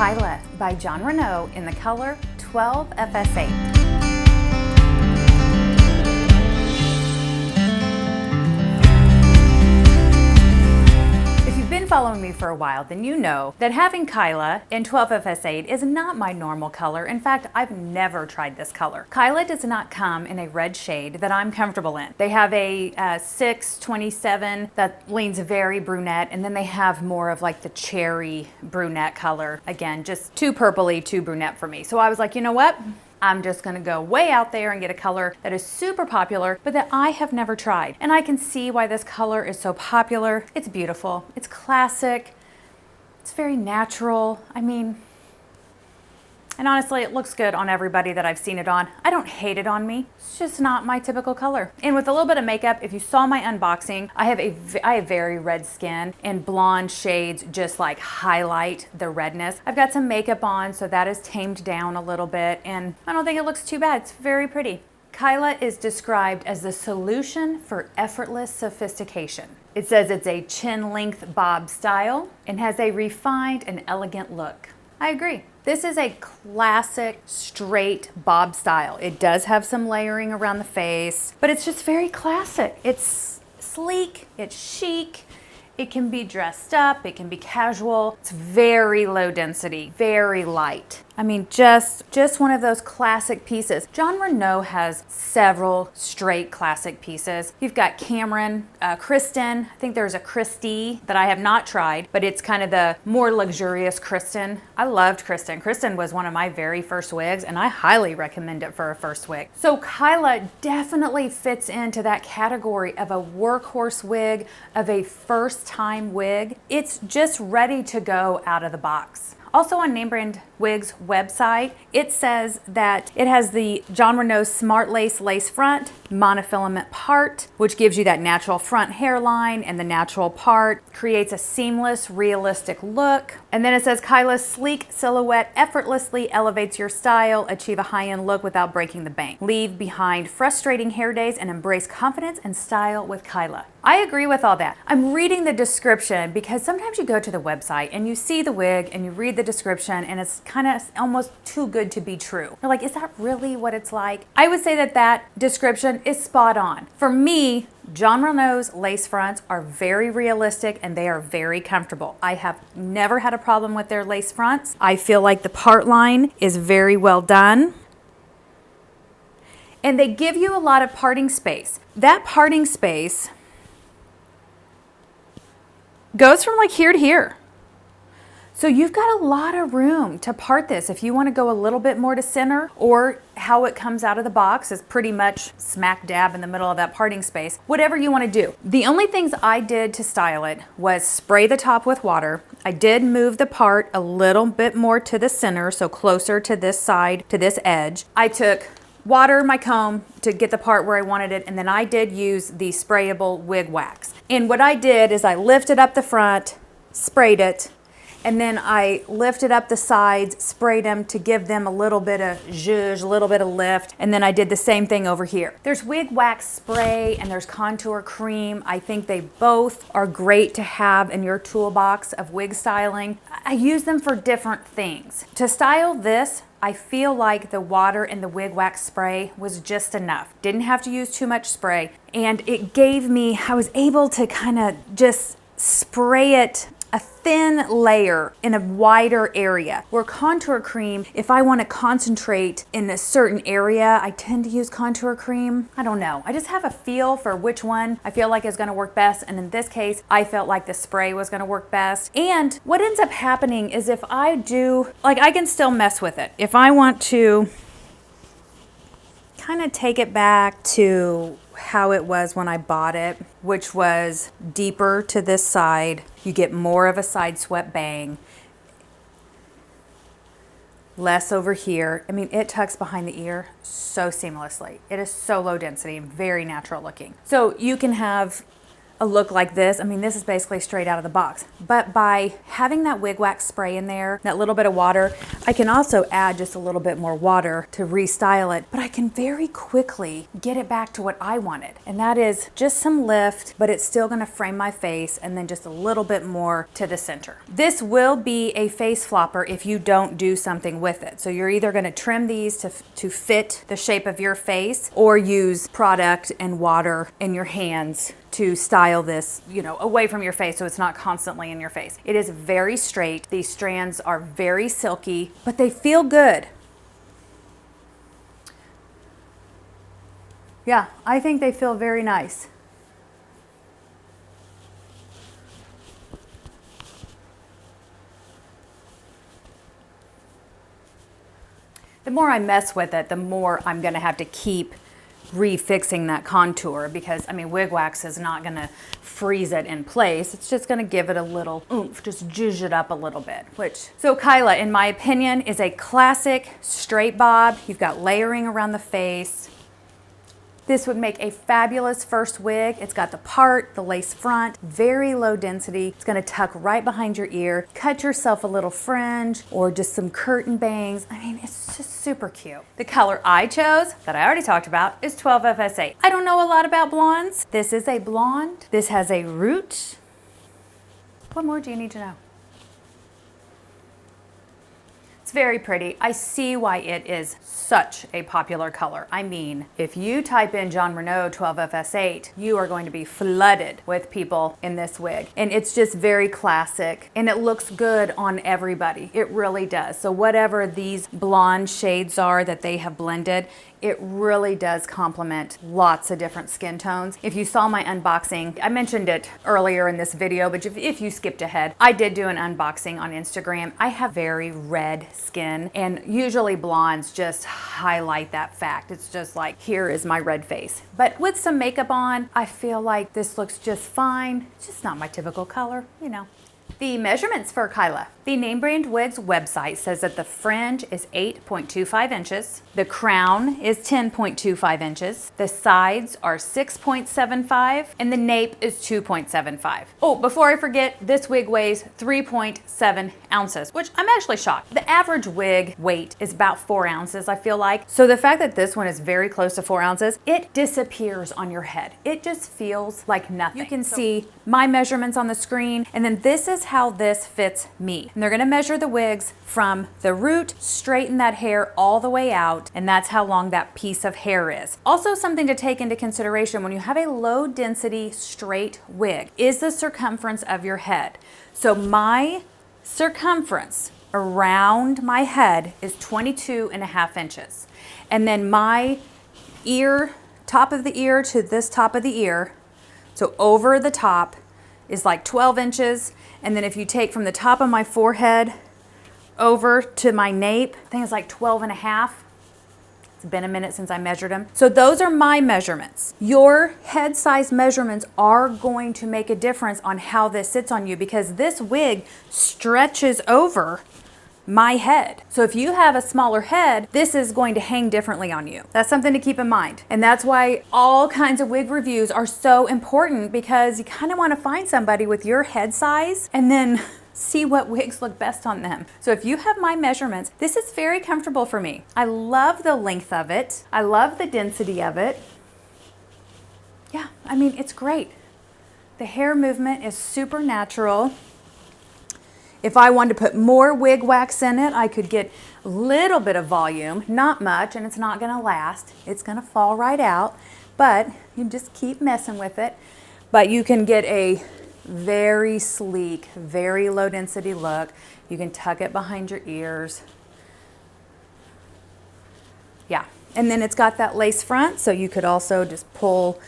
Kyla by Jon Renau in the color 12FS8. Following me for a while, then you know that having Kyla in 12FS8 is not my normal color. In fact, I've never tried this color. Kyla does not come in a red shade that I'm comfortable in. They have a 627 that leans very brunette, and then they have more of like the cherry brunette color. Again, just too purpley, too brunette for me. So I was like, you know what? I'm just gonna go way out there and get a color that is super popular, but that I have never tried. And I can see why this color is so popular. It's beautiful, it's classic, it's very natural. And honestly, it looks good on everybody that I've seen it on. I don't hate it on me. It's just not my typical color. And with a little bit of makeup, if you saw my unboxing, I have very red skin, and blonde shades just like highlight the redness. I've got some makeup on, so that is tamed down a little bit, and I don't think it looks too bad. It's very pretty. Kyla is described as the solution for effortless sophistication. It says it's a chin-length bob style and has a refined and elegant look. I agree. This is a classic straight bob style. It does have some layering around the face, but it's just very classic. It's sleek, it's chic, it can be dressed up, it can be casual. It's very low density, very light. I mean, just one of those classic pieces. Jon Renau has several straight classic pieces. You've got Cameron, Kristen. I think there's a Christie that I have not tried, but it's kind of the more luxurious Kristen. I loved Kristen. Kristen was one of my very first wigs, and I highly recommend it for a first wig. So Kyla definitely fits into that category of a workhorse wig, of a first-time wig. It's just ready to go out of the box. Also on Name Brand Wigs website, it says that it has the Jon Renau Smart Lace front, monofilament part, which gives you that natural front hairline, and the natural part creates a seamless, realistic look. And then it says Kyla's sleek silhouette effortlessly elevates your style, achieve a high-end look without breaking the bank. Leave behind frustrating hair days and embrace confidence and style with Kyla. I agree with all that. I'm reading the description because sometimes you go to the website and you see the wig and you read the description and it's kind of almost too good to be true. You're like, is that really what it's like? I would say that that description is spot on. For me, Jon Renau's lace fronts are very realistic and they are very comfortable. I have never had a problem with their lace fronts. I feel like the part line is very well done. And they give you a lot of parting space. That parting space goes from like here to here. So you've got a lot of room to part this. If you want to go a little bit more to center, or how it comes out of the box is pretty much smack dab in the middle of that parting space, whatever you want to do. The only things I did to style it was spray the top with water. I did move the part a little bit more to the center, so closer to this side, to this edge. I took water, my comb, to get the part where I wanted it, and then I did use the sprayable wig wax. And what I did is I lifted up the front, sprayed it, and then I lifted up the sides, sprayed them to give them a little bit of zhuzh, a little bit of lift, and then I did the same thing over here. There's wig wax spray and there's contour cream. I think they both are great to have in your toolbox of wig styling. I use them for different things. To style this, I feel like the water and the wig wax spray was just enough. Didn't have to use too much spray, and it gave me, I was able to kind of just spray it a thin layer in a wider area. Where contour cream, if I want to concentrate in a certain area, I tend to use contour cream. I don't know. I just have a feel for which one I feel like is going to work best. And in this case, I felt like the spray was going to work best. And what ends up happening is if I do, like, I can still mess with it. If I want to kind of take it back to how it was when I bought it, which was deeper to this side. You get more of a side swept bang. Less over here. I mean, it tucks behind the ear so seamlessly. It is so low density and very natural looking. So you can have a look like this. I mean, this is basically straight out of the box. But by having that wig wax spray in there, that little bit of water, I can also add just a little bit more water to restyle it, but I can very quickly get it back to what I wanted. And that is just some lift, but it's still gonna frame my face, and then just a little bit more to the center. This will be a face flopper if you don't do something with it. So you're either gonna trim these to fit the shape of your face, or use product and water in your hands to style this, you know, away from your face so it's not constantly in your face. It is very straight. These strands are very silky, but they feel good. Yeah, I think they feel very nice. The more I mess with it, the more I'm gonna have to keep refixing that contour, because I mean, wig wax is not gonna freeze it in place. It's just gonna give it a little oomph, just zhuzh it up a little bit, so Kyla, in my opinion, is a classic straight bob. You've got layering around the face. This would make a fabulous first wig. It's got the part, the lace front, very low density. It's gonna tuck right behind your ear. Cut yourself a little fringe or just some curtain bangs. I mean, it's just super cute. The color I chose, that I already talked about, is 12FS8. I don't know a lot about blondes. This is a blonde. This has a root. What more do you need to know? It's very pretty. I see why it is such a popular color. I mean, if you type in Jon Renau 12FS8, you are going to be flooded with people in this wig. And it's just very classic, and it looks good on everybody. It really does. So whatever these blonde shades are that they have blended, it really does complement lots of different skin tones. If you saw my unboxing, I mentioned it earlier in this video, but if you skipped ahead, I did do an unboxing on Instagram. I have very red skin, and usually blondes just highlight that fact. It's just like, here is my red face. But with some makeup on, I feel like this looks just fine. It's just not my typical color, you know. The measurements for Kyla. The Name Brand Wigs website says that the fringe is 8.25 inches. The crown is 10.25 inches. The sides are 6.75 and the nape is 2.75. Oh, before I forget, this wig weighs 3.7 ounces, which I'm actually shocked. The average wig weight is about 4 ounces, I feel like. So the fact that this one is very close to 4 ounces, it disappears on your head. It just feels like nothing. You can see my measurements on the screen, and then this is how this fits me. And they're gonna measure the wigs from the root, straighten that hair all the way out, and that's how long that piece of hair is. Also, something to take into consideration when you have a low density straight wig is the circumference of your head. So my circumference around my head is 22.5 inches. And then my ear, top of the ear to this top of the ear, so over the top is like 12 inches. And then if you take from the top of my forehead over to my nape, I think it's like 12.5. It's been a minute since I measured them. So those are my measurements. Your head size measurements are going to make a difference on how this sits on you, because this wig stretches over my head. So if you have a smaller head, this is going to hang differently on you. That's something to keep in mind. And that's why all kinds of wig reviews are so important, because you kind of want to find somebody with your head size and then see what wigs look best on them. So if you have my measurements, this is very comfortable for me. I love the length of it. I love the density of it. Yeah, I mean, it's great. The hair movement is super natural. If I wanted to put more wig wax in it, I could get a little bit of volume, not much, and it's not gonna last. It's gonna fall right out, but you just keep messing with it. But you can get a very sleek, very low density look. You can tuck it behind your ears. Yeah, and then it's got that lace front, so you could also just pull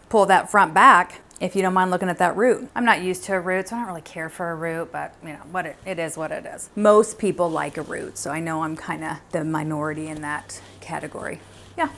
that front back if you don't mind looking at that root. I'm not used to a root, so I don't really care for a root, but you know, it is what it is. Most people like a root, so I know I'm kind of the minority in that category. Yeah.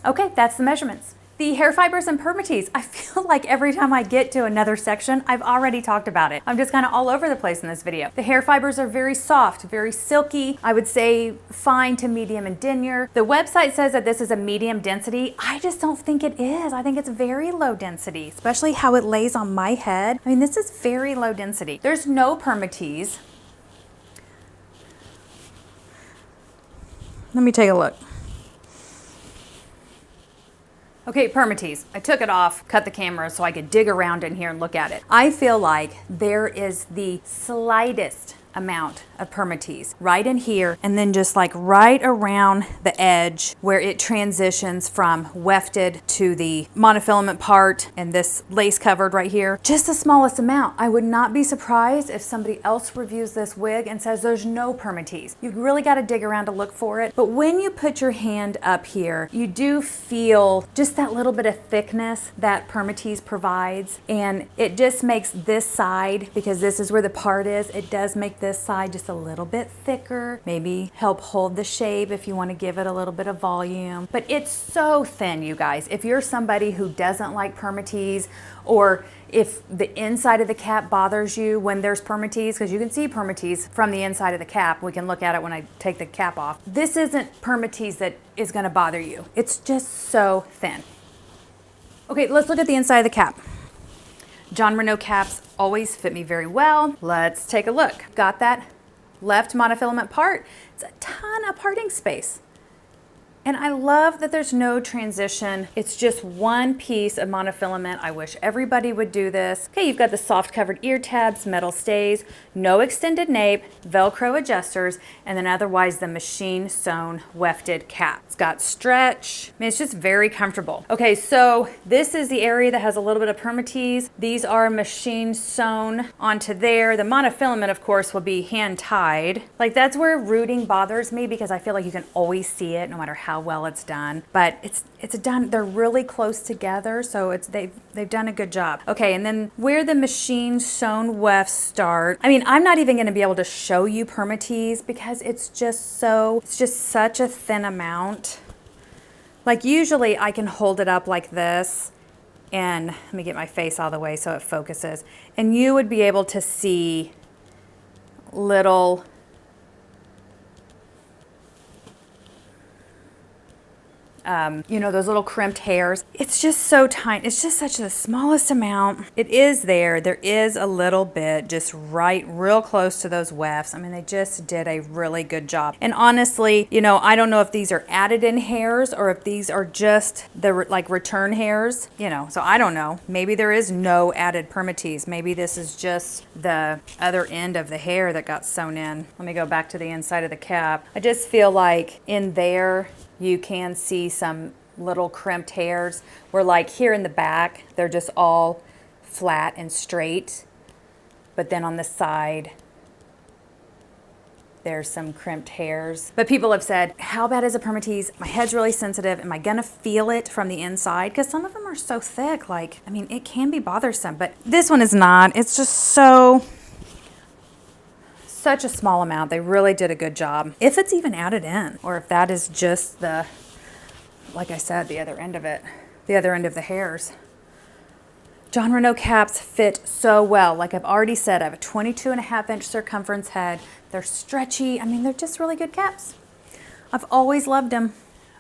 Okay, that's the measurements. The hair fibers and Permatease. I feel like every time I get to another section, I've already talked about it. I'm just kind of all over the place in this video. The hair fibers are very soft, very silky. I would say fine to medium and denier. The website says that this is a medium density. I just don't think it is. I think it's very low density, especially how it lays on my head. I mean, this is very low density. There's no Permatease. Let me take a look. Okay, Permatease. I took it off, cut the camera so I could dig around in here and look at it. I feel like there is the slightest amount of Permatease right in here, and then just like right around the edge where it transitions from wefted to the monofilament part and this lace covered right here. Just the smallest amount. I would not be surprised if somebody else reviews this wig and says there's no Permatease. You've really got to dig around to look for it. But when you put your hand up here, you do feel just that little bit of thickness that Permatease provides, and it just makes this side, because this is where the part is, it does make this side just a little bit thicker, maybe help hold the shape if you want to give it a little bit of volume. But it's so thin, you guys. If you're somebody who doesn't like Permatease, or if the inside of the cap bothers you when there's Permatease, because you can see Permatease from the inside of the cap. We can look at it when I take the cap off. This isn't Permatease that is going to bother you. It's just so thin. Okay, let's look at the inside of the cap. Jon Renau caps always fit me very well. Let's take a look. Got that left monofilament part. It's a ton of parting space. And I love that there's no transition. It's just one piece of monofilament. I wish everybody would do this. Okay, you've got the soft covered ear tabs, metal stays, no extended nape, Velcro adjusters, and then otherwise the machine sewn wefted cap. It's got stretch. I mean, it's just very comfortable. Okay, so this is the area that has a little bit of Permatease. These are machine sewn onto there. The monofilament, of course, will be hand tied. Like, that's where rooting bothers me, because I feel like you can always see it no matter how well it's done. But it's done, they're really close together, so they've done a good job. Okay, and then where the machine sewn wefts start, I mean, I'm not even going to be able to show you Permatease because it's just such a thin amount. Like, usually I can hold it up like this, and let me get my face all the way so it focuses, and you would be able to see little you know, those little crimped hairs. It's just so tiny. It's just such the smallest amount. It is there. There is a little bit just right real close to those wefts. I mean, they just did a really good job. And honestly, you know, I don't know if these are added in hairs or if these are just the like return hairs, you know, so I don't know. Maybe there is no added Permatease. Maybe this is just the other end of the hair that got sewn in. Let me go back to the inside of the cap. I just feel like in there, you can see some little crimped hairs where, like, here in the back, they're just all flat and straight. But then on the side, there's some crimped hairs. But people have said, how bad is a Permatease? My head's really sensitive. Am I gonna feel it from the inside? Because some of them are so thick, like, I mean, it can be bothersome, but this one is not. It's just such a small amount. They really did a good job. If it's even added in, or if that is just the, like I said, the other end of it, the other end of the hairs. Jon Renau caps fit so well. Like I've already said, I have a 22.5-inch circumference head. They're stretchy. I mean, they're just really good caps. I've always loved them.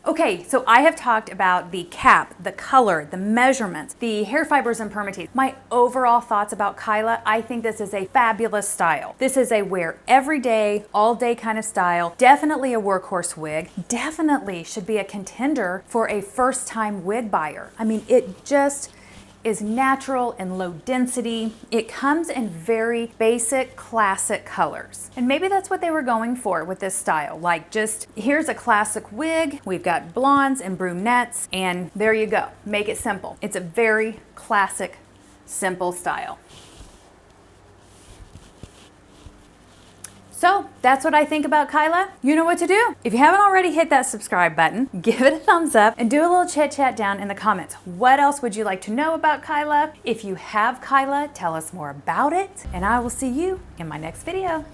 Okay, so I have talked about the cap, the color, the measurements, the hair fibers and Permatease. My overall thoughts about Kyla, I think this is a fabulous style. This is a wear every day, all day kind of style. Definitely a workhorse wig. Definitely should be a contender for a first time wig buyer. I mean, it just is natural and low density. It comes in very basic, classic colors. And maybe that's what they were going for with this style. Like, just, here's a classic wig. We've got blondes and brunettes, and there you go. Make it simple. It's a very classic, simple style. So that's what I think about Kyla. You know what to do. If you haven't already hit that subscribe button, give it a thumbs up and do a little chit chat down in the comments. What else would you like to know about Kyla? If you have Kyla, tell us more about it, and I will see you in my next video.